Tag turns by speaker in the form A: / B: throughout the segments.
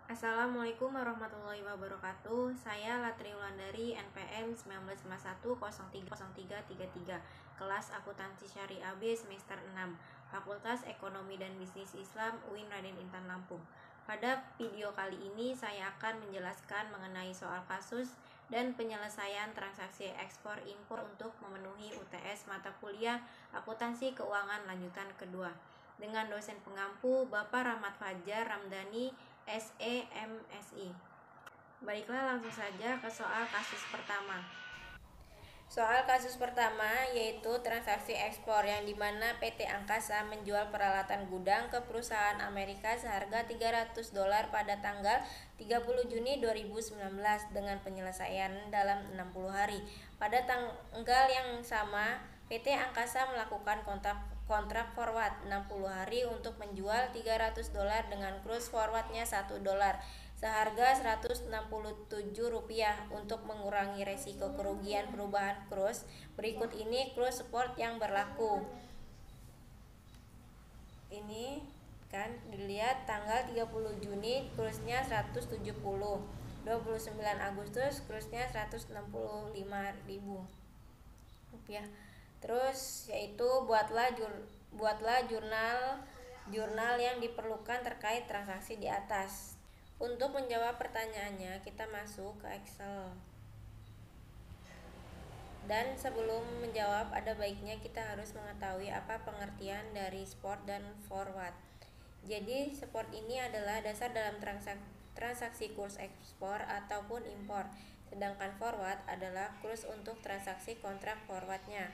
A: Assalamualaikum warahmatullahi wabarakatuh. Saya Latri Wulandari, NPM 1951030333, kelas Akuntansi Syariah B semester 6, Fakultas Ekonomi dan Bisnis Islam UIN Raden Intan Lampung. Pada video kali ini saya akan menjelaskan mengenai soal kasus dan penyelesaian transaksi ekspor impor untuk memenuhi UTS mata kuliah Akuntansi Keuangan lanjutan kedua dengan dosen pengampu Bapak Rahmat Fajar Ramdhani SEMSI. Baiklah, langsung saja ke soal kasus pertama. Soal kasus pertama yaitu transaksi ekspor yang dimana PT Angkasa menjual peralatan gudang ke perusahaan Amerika seharga $300 pada tanggal 30 Juni 2019 dengan penyelesaian dalam 60 hari. Pada tanggal yang sama, PT Angkasa melakukan kontrak forward 60 hari untuk menjual $300 dengan kurs forwardnya $1 seharga Rp167 untuk mengurangi resiko kerugian perubahan kurs. Berikut ini kurs support yang berlaku. Ini kan dilihat tanggal 30 Juni kursnya 170, 29 Agustus kursnya 165.000 rupiah. Terus yaitu buatlah jurnal yang diperlukan terkait transaksi di atas. Untuk menjawab pertanyaannya, kita masuk ke Excel. Dan sebelum menjawab, ada baiknya kita harus mengetahui apa pengertian dari spot dan forward. Jadi, spot ini adalah dasar dalam transaksi kurs ekspor ataupun impor, sedangkan forward adalah kurs untuk transaksi kontrak forwardnya.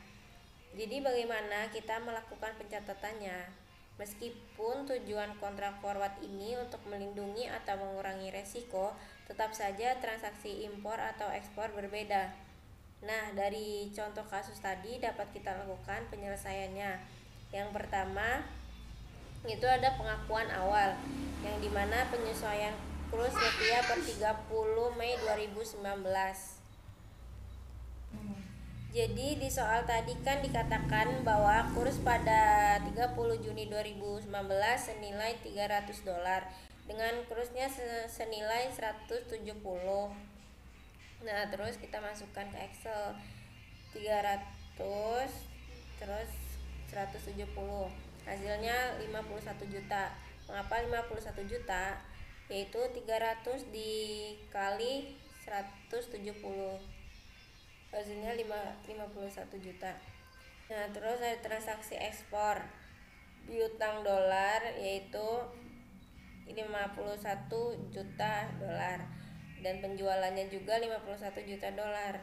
A: Jadi, bagaimana kita melakukan pencatatannya? Meskipun tujuan kontrak forward ini untuk melindungi atau mengurangi resiko, tetap saja transaksi impor atau ekspor berbeda. Nah, dari contoh kasus tadi dapat kita lakukan penyelesaiannya. Yang pertama, itu ada pengakuan awal, yang dimana penyesuaian kurs rupiah per 30 Mei 2019. Jadi di soal tadi kan dikatakan bahwa kurs pada 30 Juni 2019 senilai $300 dengan kursnya senilai 170. Nah, terus kita masukkan ke Excel 300 terus 170. Hasilnya 51 juta. Mengapa 51 juta? Yaitu 300 dikali 170. Hasilnya 51 juta. Nah, terus ada transaksi ekspor piutang dolar yaitu 51 juta dolar dan penjualannya juga 51 juta dolar.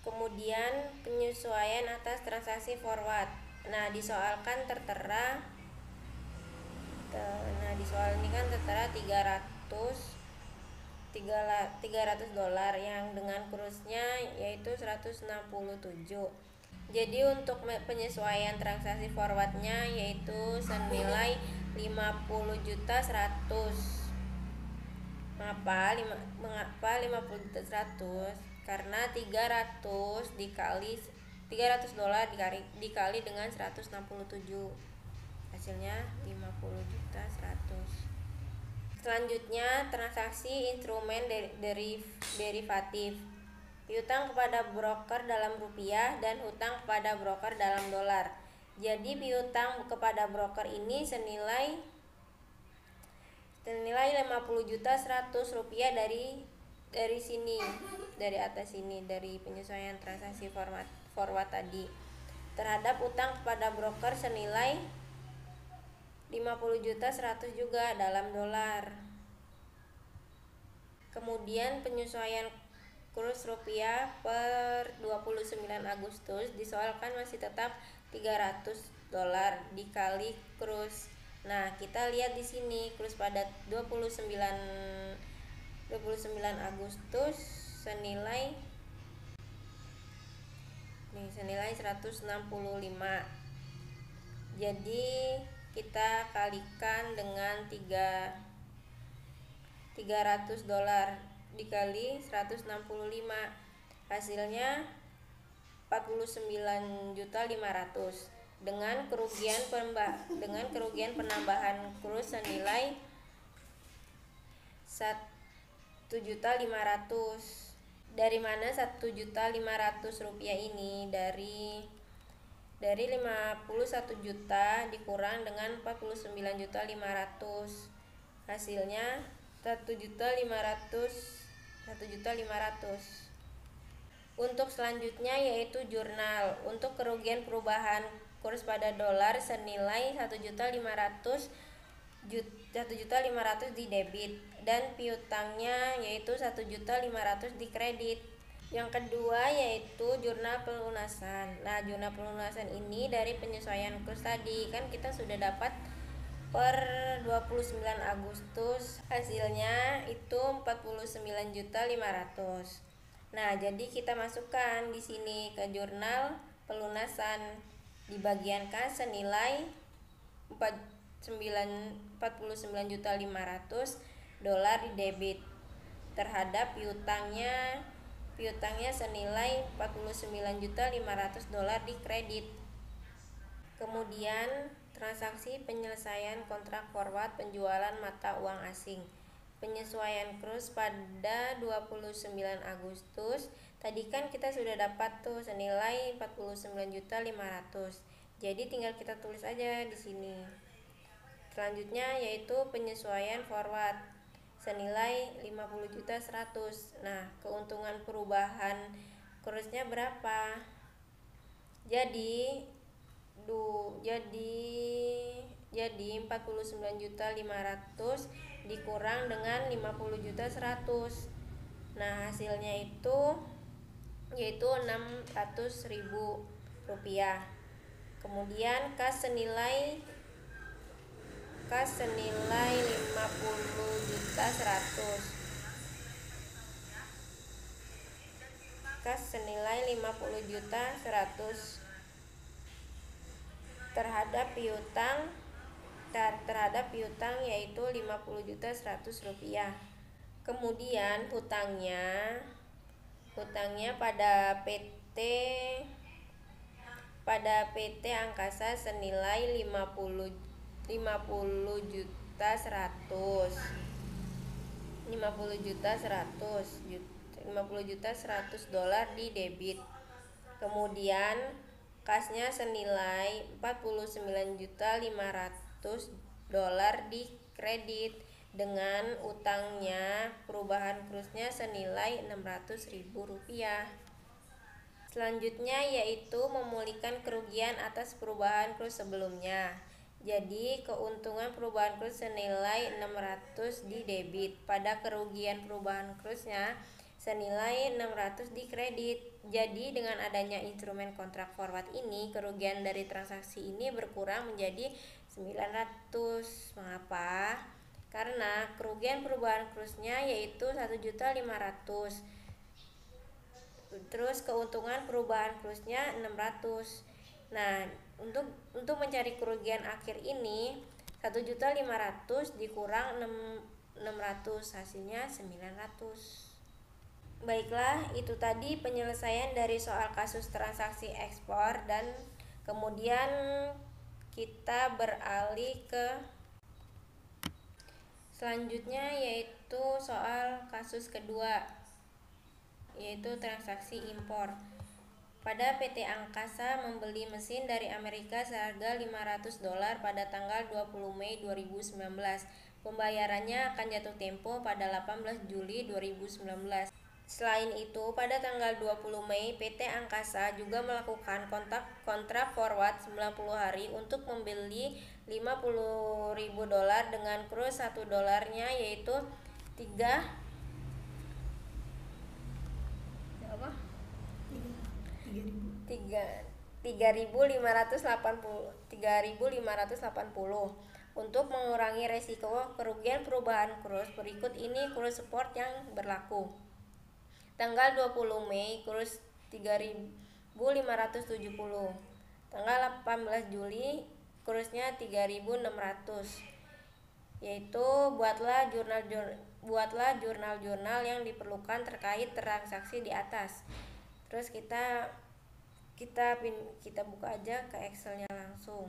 A: Kemudian penyesuaian atas transaksi forward. Nah, disoalkan tertera di soal ini kan tertera $300 yang dengan kursnya yaitu 167. Jadi untuk penyesuaian transaksi forwardnya yaitu senilai 50.100. Mengapa 50.100? Karena $300 dikali dengan 167. Hasilnya 50.100. Selanjutnya, transaksi instrumen derivatif. Piutang kepada broker dalam rupiah dan hutang kepada broker dalam dolar. Jadi piutang kepada broker ini senilai 50.100 rupiah dari sini, dari atas sini, dari penyesuaian transaksi forward tadi. Terhadap utang kepada broker senilai 50.100 juga dalam dolar. Kemudian penyesuaian kurs rupiah per 29 Agustus disoalkan masih tetap $300 dikali kurs. Nah, kita lihat di sini kurs pada 29 Agustus senilai 165. Jadi kita kalikan dengan $300 dikali 165. Hasilnya 49.500 dengan kerugian penambahan kurs senilai 1.500.000. Dari mana 1.500.000 rupiah ini? Dari 51 juta dikurang dengan 49.500.000. Hasilnya 1.500.000. Untuk selanjutnya yaitu jurnal. Untuk kerugian perubahan kurs pada dolar senilai 1.500.000 di debit dan piutangnya yaitu 1.500.000 di kredit. Yang kedua yaitu jurnal pelunasan. Nah, jurnal pelunasan ini dari penyesuaian kurs tadi, kan kita sudah dapat per 29 Agustus hasilnya itu 49.500.000. Nah, jadi kita masukkan di sini ke jurnal pelunasan di bagian kas senilai 49.500.000 dolar di debit terhadap piutangnya senilai 49.500 dolar di kredit. Kemudian transaksi penyelesaian kontrak forward penjualan mata uang asing. Penyesuaian kurs pada 29 Agustus. Tadi kan kita sudah dapat tuh senilai 49.500. Jadi tinggal kita tulis aja di sini. Selanjutnya yaitu penyesuaian forward senilai 50.100. Nah, keuntungan perubahan kursnya berapa? Jadi 49.500 dikurang dengan 50.100. Nah, hasilnya itu yaitu 600.000 rupiah. Kemudian kas senilai 50.100. Kas senilai 50.100 terhadap piutang yaitu 50.100 rupiah. Kemudian hutangnya pada PT Angkasa senilai 50.100 dolar di debit. Kemudian kasnya senilai 49.500 dolar di kredit dengan utangnya perubahan kursnya senilai 600.000 rupiah. Selanjutnya yaitu memulihkan kerugian atas perubahan kurs sebelumnya. Jadi keuntungan perubahan kurs senilai 600 di debit pada kerugian perubahan kursnya senilai 600 di kredit. Jadi dengan adanya instrumen kontrak forward ini, kerugian dari transaksi ini berkurang menjadi 900. Mengapa? Karena kerugian perubahan kursnya yaitu 1.500.000. Terus keuntungan perubahan kursnya 600. Nah, untuk mencari kerugian akhir ini 1.500.000 dikurang 600 hasilnya 900. Baiklah, itu tadi penyelesaian dari soal kasus transaksi ekspor, dan kemudian kita beralih ke selanjutnya yaitu soal kasus kedua yaitu transaksi impor. Pada PT Angkasa membeli mesin dari Amerika seharga 500 dolar pada tanggal 20 Mei 2019. Pembayarannya akan jatuh tempo pada 18 Juli 2019. Selain itu, pada tanggal 20 Mei, PT Angkasa juga melakukan kontrak forward 90 hari untuk membeli 50.000 dolar dengan kurs 1 dolarnya yaitu 3.580 untuk mengurangi resiko kerugian perubahan kurs. Berikut ini kurs support yang berlaku. Tanggal 20 Mei kurs 3.570. Tanggal 18 Juli kursnya 3.600. Yaitu buatlah jurnal-jurnal yang diperlukan terkait transaksi di atas. Terus kita buka aja ke Excelnya langsung.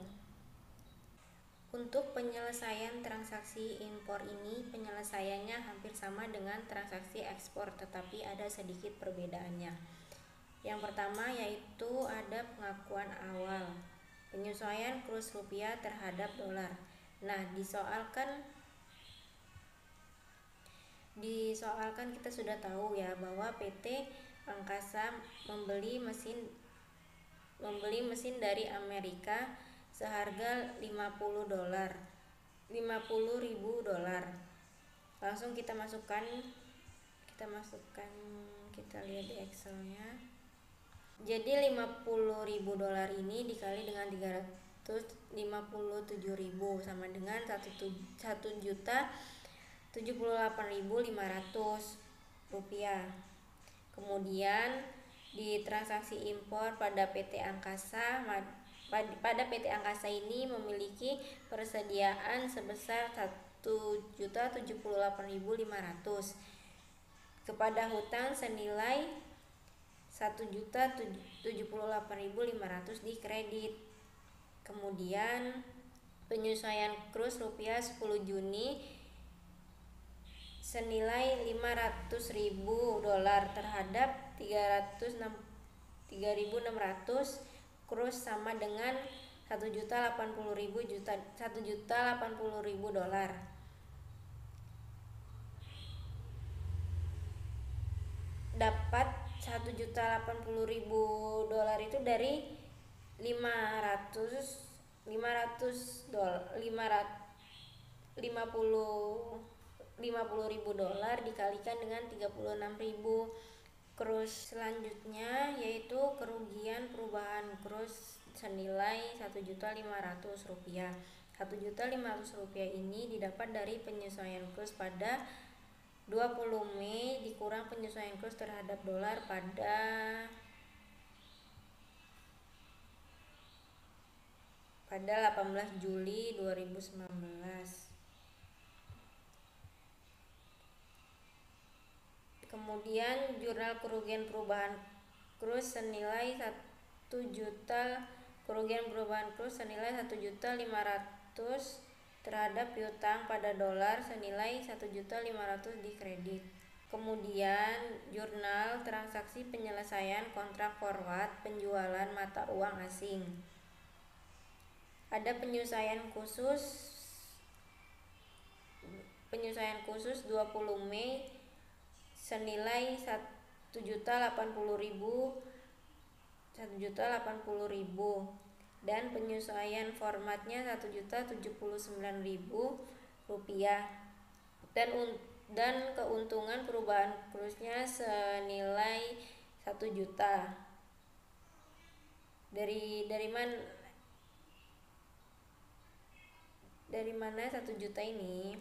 A: Untuk penyelesaian transaksi impor ini, penyelesaiannya hampir sama dengan transaksi ekspor, tetapi ada sedikit perbedaannya. Yang pertama yaitu ada pengakuan awal, penyesuaian kurs rupiah terhadap dolar. Nah, disoalkan kita sudah tahu ya bahwa PT Angkasa membeli mesin dari Amerika seharga 50 ribu dolar. Langsung kita masukkan, kita lihat di Excelnya. Jadi 50 ribu dolar ini dikali dengan 357.000 sama dengan 1.078.500 rupiah. Kemudian di transaksi impor pada PT Angkasa ini memiliki persediaan sebesar 1.078.500 kepada hutang senilai 1.078.500 di kredit. Kemudian penyesuaian kurs rupiah 10 Juni senilai 500.000 dolar terhadap 3.600 kurs sama dengan 1.080.000 dolar. Dapat 1.080.000 dolar itu dari 50 ribu dolar dikalikan dengan 36.000 kurs. Selanjutnya yaitu kerugian perubahan kurs senilai 1.500.000 rupiah. 1.500.000 rupiah ini didapat dari penyesuaian kurs pada 20 Mei dikurang penyesuaian kurs terhadap dolar pada 18 Juli 2019. Kemudian jurnal kerugian perubahan kurs senilai 1.500.000 terhadap piutang pada dolar senilai 1.500.000 di kredit. Kemudian jurnal transaksi penyelesaian kontrak forward penjualan mata uang asing. Ada penyesuaian khusus 20 Mei senilai 1.080.000 dan penyesuaian formatnya 1.079.000 rupiah dan keuntungan perubahan kursnya senilai 1 juta. Dari mana 1 juta ini?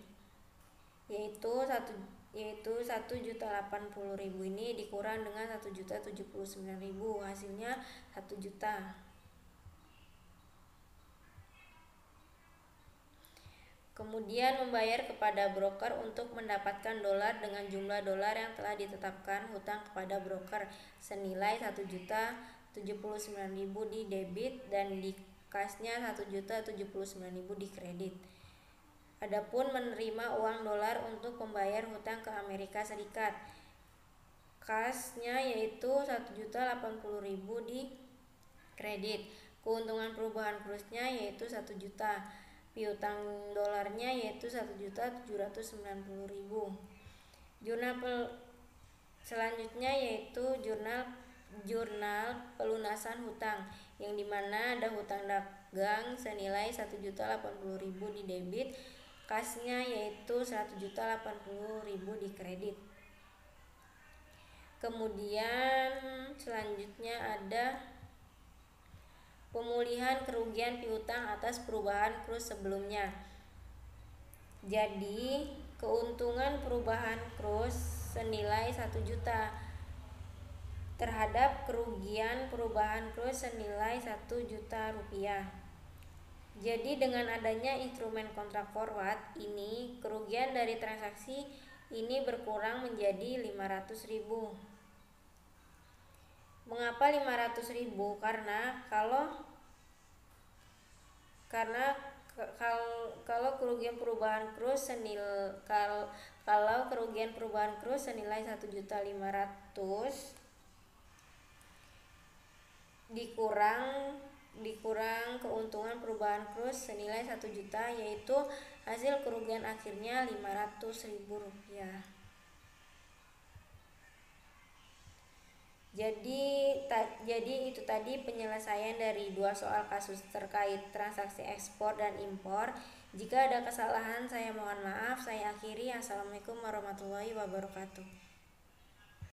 A: Yaitu 1.080.000 ini dikurang dengan 1.079.000, hasilnya 1 juta. Kemudian membayar kepada broker untuk mendapatkan dolar dengan jumlah dolar yang telah ditetapkan hutang kepada broker senilai 1.079.000 di debit dan di kasnya 1.079.000 di kredit. Adapun menerima uang dolar untuk membayar hutang ke Amerika Serikat, kasnya yaitu 1.080.000 di kredit. Keuntungan perubahan kursnya yaitu 1 juta. Piutang dolarnya yaitu 1.790.000. Jurnal selanjutnya yaitu jurnal pelunasan hutang, yang dimana ada hutang dagang senilai 1.080.000 di debit, kasnya yaitu 1.080.000 di kredit. Kemudian selanjutnya ada pemulihan kerugian piutang atas perubahan kurs sebelumnya. Jadi keuntungan perubahan kurs senilai 1 juta terhadap kerugian perubahan kurs senilai 1 juta rupiah. Jadi dengan adanya instrumen kontrak forward ini, kerugian dari transaksi ini berkurang menjadi 500.000. Mengapa 500.000? Karena Kalau kerugian perubahan krus senilai 1.500.000 dikurang keuntungan perubahan krus senilai 1 juta, yaitu hasil kerugian akhirnya Rp500.000. Jadi itu tadi penyelesaian dari 2 soal kasus terkait transaksi ekspor dan impor. Jika ada kesalahan saya mohon maaf. Saya akhiri. Assalamualaikum warahmatullahi wabarakatuh.